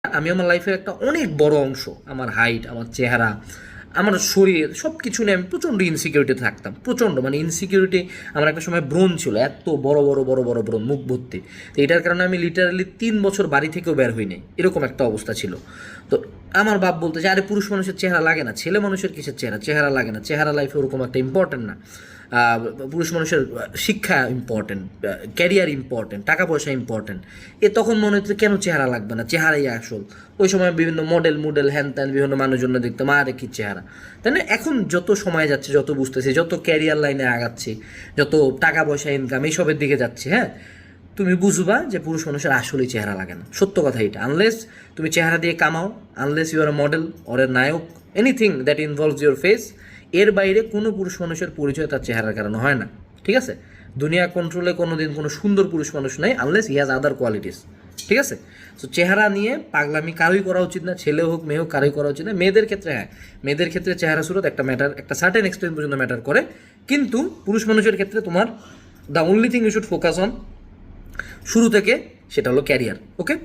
আমি আমার লাইফের একটা অনেক বড় অংশ, আমার হাইট, আমার চেহারা, আমার শরীর, সব কিছু নিয়ে আমি প্রচণ্ড ইনসিকিউরিটি থাকতাম, প্রচণ্ড, মানে ইনসিকিউরিটি। আমার একটা সময় ব্রণ ছিল, এত বড় বড় বড় বড় ব্রণ, মুখ ভর্তি। তো এটার কারণে আমি লিটারালি 3 বছর বাড়ি থেকেও বের হই নাই, এরকম একটা অবস্থা ছিল। তো আমার বাপ বলতে যে আরে পুরুষ মানুষের চেহারা লাগে না, ছেলে মানুষের কিসের চেহারা, চেহারা লাগে না, চেহারা লাইফে ওরকম একটা ইম্পর্টেন্ট না। পুরুষ মানুষের শিক্ষা ইম্পর্টেন্ট, ক্যারিয়ার ইম্পর্টেন্ট, টাকা পয়সা ইম্পর্টেন্ট। তখন মনে হচ্ছে কেন চেহারা লাগবে না, চেহারাই আসল। ওই সময় বিভিন্ন মডেল হ্যান ত্যান বিভিন্ন মানুষজন দেখতাম, আরে কি চেহারা, তাই না? এখন যত সময় যাচ্ছে, যত বুঝতেছি, যত ক্যারিয়ার লাইনে আগাচ্ছি, যত টাকা পয়সা ইনকাম এইসবের দিকে যাচ্ছে, হ্যাঁ, তুমি বুঝবা যে পুরুষ মানুষের আসলেই চেহারা লাগে না। সত্য কথা এটা। আনলেস তুমি চেহারা দিয়ে কামাও, unless you are a model or a নায়ক, anything that involves your face, এর বাইরে কোনো পুরুষ মানুষের পরিচয় তার চেহারার কারণে হয় না। ঠিক আছে? দুনিয়া কন্ট্রোলে কোনো দিন কোনো সুন্দর পুরুষ মানুষ নেই, unless he has other qualities. ঠিক আছে? সো চেহারা নিয়ে পাগলামি কারোই করা উচিত না, ছেলে হোক মেয়ে হোক, কারোই করা উচিত না। মেয়েদের ক্ষেত্রে হ্যাঁ, মেয়েদের ক্ষেত্রে চেহারা সুরত একটা ম্যাটার, একটা সার্টেন এক্সটেন্ট পর্যন্ত ম্যাটার করে। কিন্তু পুরুষ মানুষের ক্ষেত্রে তোমার the only thing you should focus on শুরু থেকে, সেটা হলো ক্যারিয়ার। ওকে?